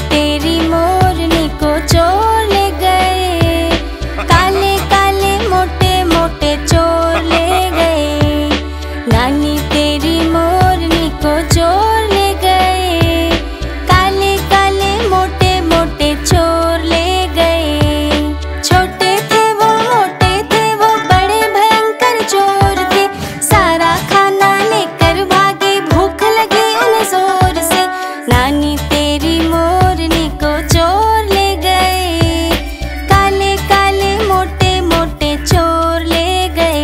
तेरी मोरनी को चोर ले गए, काले काले मोटे मोटे चोर ले गए। नानी तेरी मोरनी को चोर ले गए, काले काले मोटे मोटे चोर ले गए। छोटे थे वो मोटे थे वो बड़े भयंकर चोर थे, सारा खाना लेकर भागे, भूख लगी उन्हें जोर से। नानी तेरी मोरनी को चोर ले गए, काले काले मोटे मोटे चोर ले गए।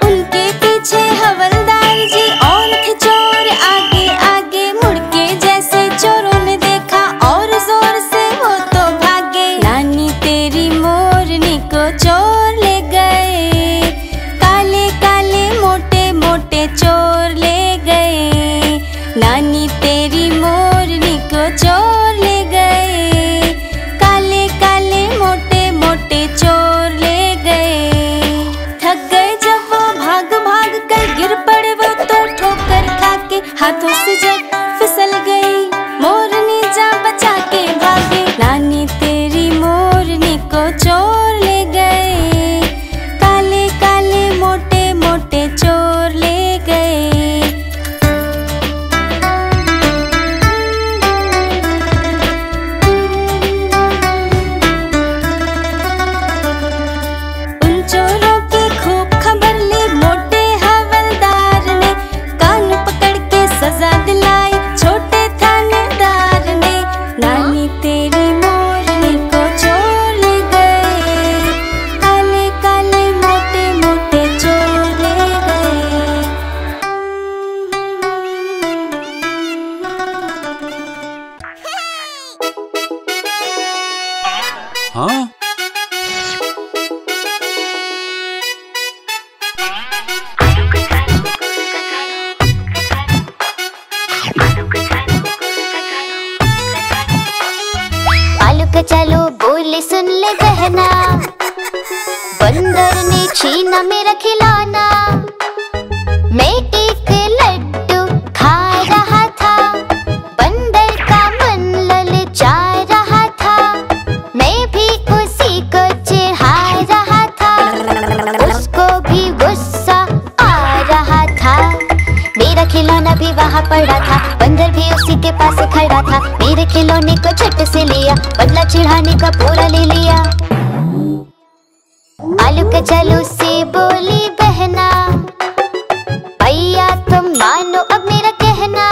उनके पीछे हवलदार जी और थे चोर आगे आगे, मुड़ के जैसे चोरों ने देखा और जोर से वो तो भागे। नानी तेरी मोरनी को चोर ले गए, काले काले मोटे मोटे चोर ले गए। नानी तेरी मोरनी को चोर ले गए, काले काले मोटे मोटे चोर ले गए। थक गए जब वो भाग भाग कर, गिर पड़े वो तो ठोकर खा के, हाथों से जब फिसल गई मोरनी जा बचा के भागे। नानी तेरी मोरनी को चोर ले गए, काले काले मोटे मोटे चोर ले गए। उन चोरों की खूब खबर ली मोटे हवलदार ने, कान पकड़ के सजा दिलाई छोटे थानेदार ने। नानी तेरी मोरनी को चोर ले गए, काले काले मोटे मोटे चोर ले गए। हाँ? आलू का चालू बोले सुन ले बहना, बंदर ने छीना मेरा खिलौना। मैं एक लड्डू खा रहा था, बंदर का मन ललचा रहा था। मैं भी उसी को चिढ़ा रहा था, उसको भी गुस्सा आ रहा था। मेरा खिलौना भी वहाँ पड़ा था, बंदर भी उसी के पास खड़ा था। मेरे खिलौने को झट से लिया, बदला चिढ़ाने का पूरा ले लिया। आलू का चालू से बोली बहना, भैया तुम मानो अब मेरा कहना।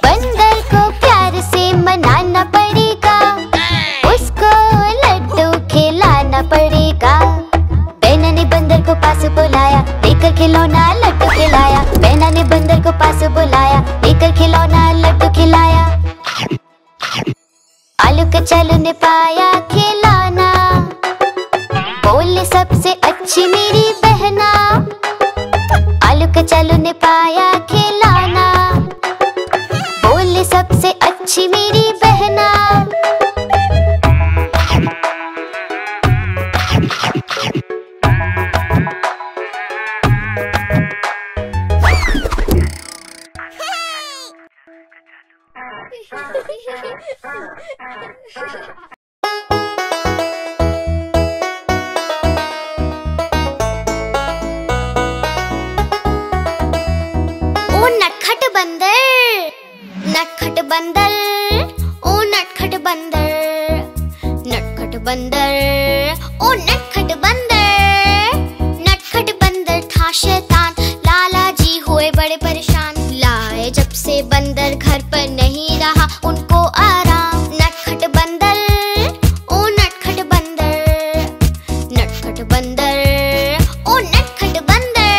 बंदर को प्यार से मनाना पड़ेगा, उसको लड्डू खिलाना पड़ेगा। बहना ने बंदर को पास बुलाया, लेकर खिलौना लड्डू खिलाया। बहना ने बंदर को पास बुलाया, लेकर खिलौना लड्डू खिलाया। आलू का चालू ने पाया खिलौना, बोले सबसे अच्छी मेरी बहना। आलू का चालू ने पाया खिलौना, बोले सबसे अच्छी मेरी बहना। ओ नटखट बंदर, नटखट बंदर, ओ नटखट बंदर, नटखट बंदर, ओ नटखट बंदर। नटखट बंदर था शैतान, लाला जी हुए बड़े परेशान। लाए जब से बंदर घर पर नहीं रहा उनको आराम। नटखट बंदर, ओ नटखट बंदर, नटखट बंदर, ओ नटखट बंदर।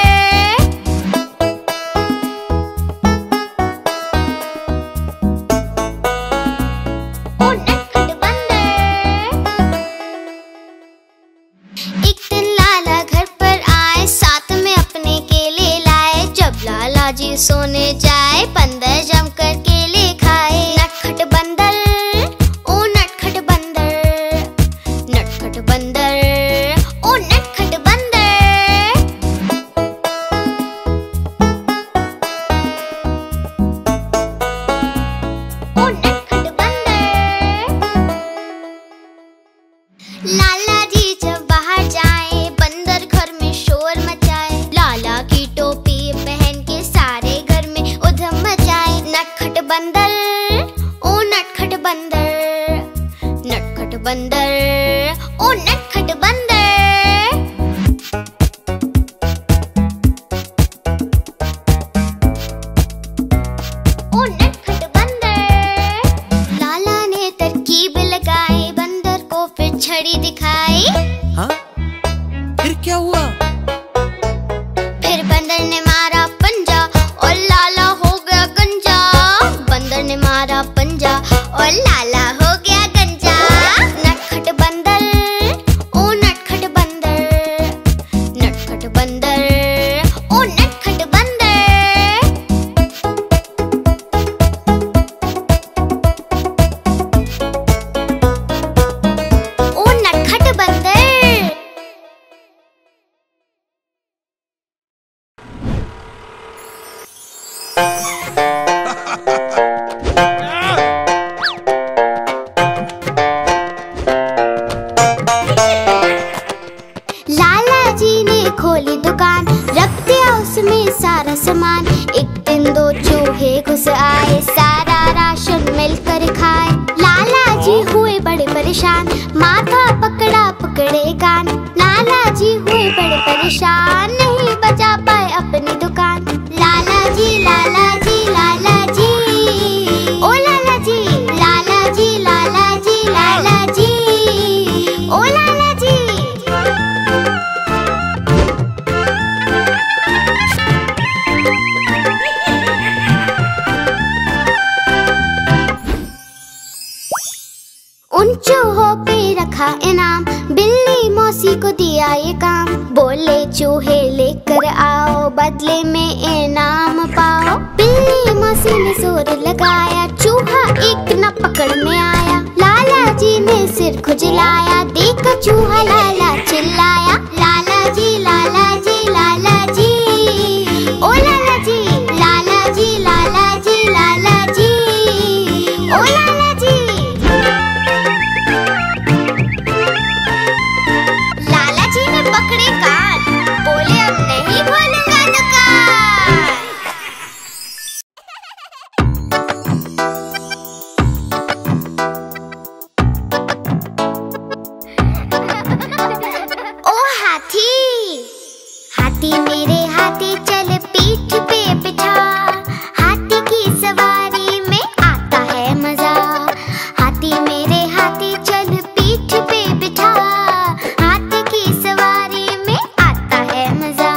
ओ नटखट बंदर। एक दिन लाला घर पर आए, साथ में अपने केले लाए। जब लाला जी सोने जाए, बंदर जमकर केले खाए। नटखट बंदर, ओ नटखट बंदर, नटखट बंदर, ओ नटखट बंदर। ओ नटखट बंदर। लाला जी जब बाहर जाए बंदर घर में शोर मचाए। लाला की टोपी पहन के सारे घर में उधम मचाए। नटखट बंदर, ओ नटखट बंदर। नटखट बंदर, ओ नटखट बंदर। ओ नटखट बंदर। लाला ने तरकीब लगाई, बंदर को फिर छड़ी दिखाई। हाँ? फिर क्या हुआ? फिर बंदर ने मारा पंजा और लाला हो गया गंजा। बंदर ने मारा पंजा और लाला हो गया गंजा। नटखट बंदर, ओ नटखट बंदर। नटखट बंदर, ओ नटखट बंदर। ओ नटखट बंदर। लाला जी ने खोली दुकान, रख दिया उसमें सारा सामान। एक दिन दो चूहे घुस आए, सारा राशन मिलकर खाए। लाला जी हुए बड़े परेशान, माथा पकड़ा पकड़े कान। लाला जी हुए बड़े परेशान, नहीं बचा पाए अपनी दुकान। लाला जी, लाला जी, लाला जी, ओ लाला जी, लाला जी, लाला जी, लाला जी, ओ लाला जी। उन चूहों पे रखा इनाम, बिल्ली मौसी को दिया ये काम। बोले चूहे लेकर आओ, बदले में इनाम पाओ। बिल्ली मौसी ने जोर लगाया, चूहा एक न पकड़ में आया। लाला जी ने सिर खुजलाया, देखा चूहा लाला चिल्लाया। लाला जी, लाला जी, लाला जी, ओ लाला जी, लाला जी, लाला जी, लाला जी, ओ लाला जी। लाला जी ने पकड़े कान, बोले अब नहीं खोलूंगा दुकान। ओ हाथी, हाथी मेरे हाथी चल पीठ पे बिठा। हाथी की सवारी में आता है मजा। हाथी मेरे हाथी चल पीठ पे बिठा। हाथी की सवारी में आता है मजा।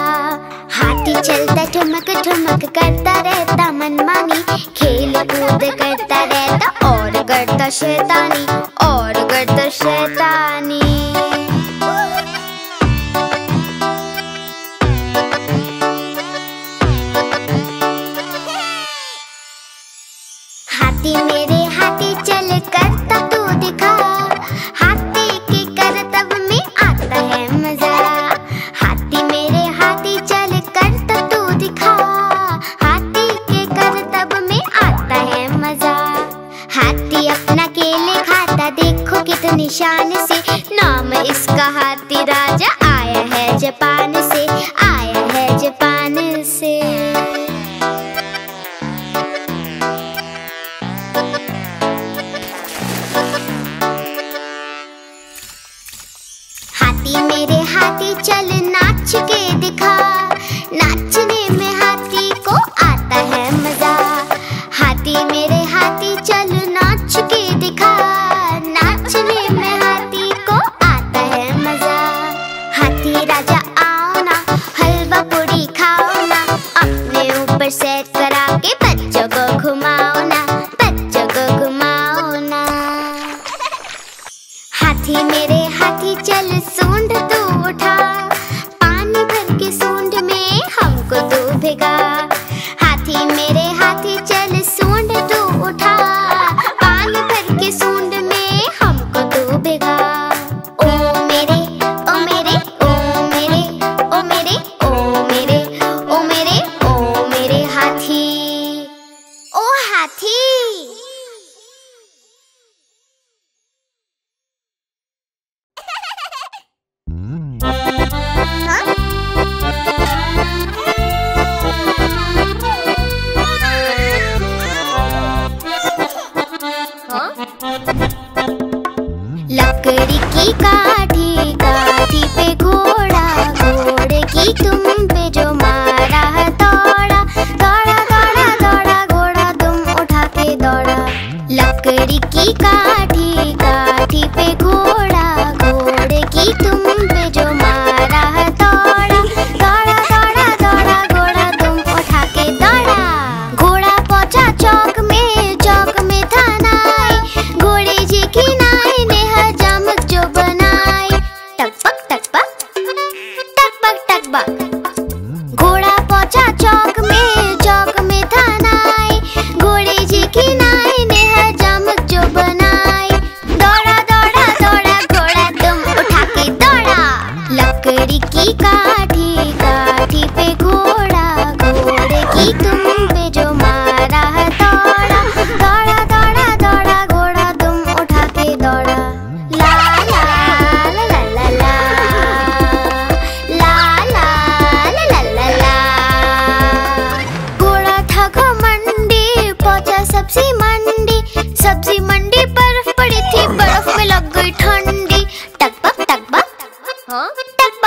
हाथी चलता ठुमक ठुमक करता रहता मनमानी। खेल कूद करता रहता और करता शैतानी, और करता शैतानी। हाथी मेरे हाथी चल करता तू दिखा। हाथी के करतब में आता है मजा। हाथी मेरे हाथी चल करता तू दिखा। हाथी के करतब में आता है मजा। हाथी अपना केले खाता, देखो कितनी शान से। नाम इसका हाथी राजा, आया है जापान से, आया है जापान से। हाथी मेरे हाथी चल नाच के दिखा। नाचने में हाथी को आता है मजा। हाथी मेरे हाथी चल नाच के दिखा। नाचने में हाथी को आता है मजा। हाथी राजा आओ ना, हलवा पूरी खाओ ना। अपने ऊपर सेट करा के बच्चों को घुमाओ ना, बच्चों को घुमाओ ना। हाथी मेरे हाथी चल सूंड तू उठा। पानी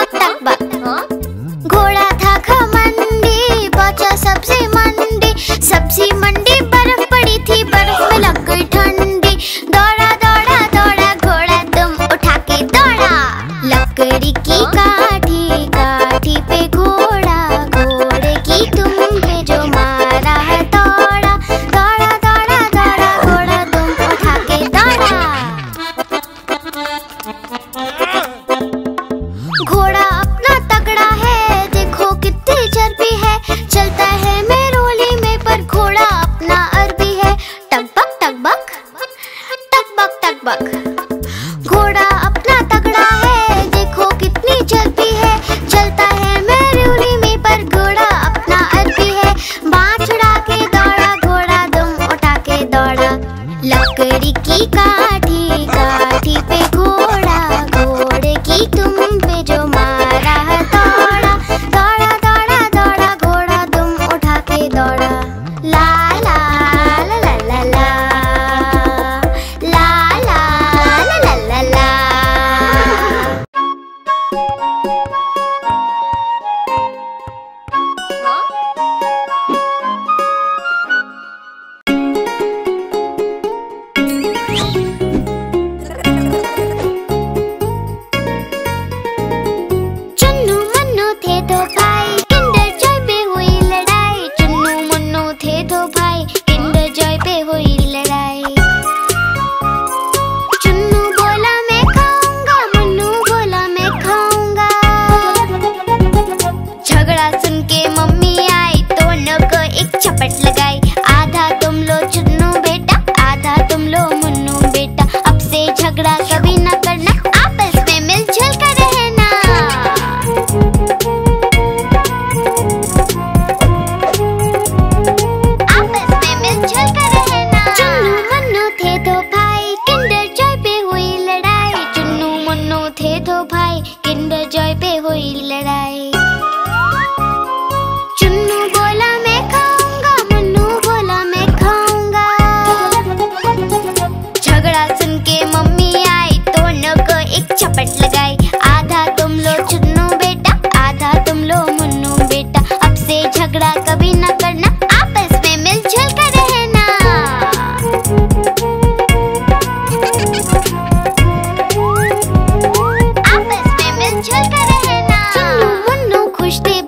बक टक बक। घोड़ा था घमंडी, पहुंचा सब्जी मंडी। सब्जी मंडी बर्फ पड़ी थी, बर्फ में लग गई ठंडी। दौड़ा दौड़ा दौड़ा घोड़ा दुम उठा के दौड़ा। लकड़ी की काठी, काठी पे घोड़ा, घोड़े की दुम पे जो मारा है दौड़ा। दौड़ा दौड़ा दौड़ा घोड़ा दुम उठा के दौड़ा। घोड़ा अपना तगड़ा है, देखो कितनी चर्बी है। चलता है मेरोली में, पर घोड़ा अपना अरबी है। टकबक टकबक, टकबक टकबक। घोड़ा अपना तगड़ा है, देखो कितनी चर्बी है। चलता है मेरोली में, पर घोड़ा अपना अरबी है। बाँह उड़ा के दौड़ा घोड़ा दुम उठा के दौड़ा। लकड़ी की काठी, काठी पे घोड़ा, घोड़े की दुम पे जो मारा है दौड़ा। दौड़ा दौड़ा दौड़ा घोड़ा दुम उठा के दौड़ा। ला ला ला ला ला ला, ला ला ला ला ला ला। चुन्नू मुन्नू थे दो भाई, किंडर जॉय पे हुई लड़ाई। चुन्नू मुन्नू थे दो भाई, किंडर जॉय पे हुई लड़ाई। चुन्नू बोला मैं खाऊंगा, मुन्नू बोला मैं खाऊंगा। झगड़ा सुन के मम्मी आई, दोनों को एक चपट लगाई। आधा तुम लो चुन्नू बेटा, आधा तुम लो मुन्नू बेटा। अब से झगड़ा कभी न करना, आपस में मिलजुल कर रहना। आपस में मिलजुल कर रहना। चुन्नू मुन्नू थे दो भाई, किंडर जॉय पे हुई लड़ाई। चुन्नू मुन्नू थे दो भाई, किंडर जॉय पे हुई लड़ाई। चुन्नू बोला मैं खाऊंगा, मुन्नू बोला मैं खाऊंगा। झगड़ा सुन के मम्मी आई, दोनों को एक चपट लगाई। आधा तुम लो चुन्नू बेटा, आधा तुम लो मुन्नू बेटा। अब से झगड़ा कभी न करना, आपस में मिलजुल कर रहना। आपस में मिलजुल कर रहना। चुन्नू मुन्नू खुश थे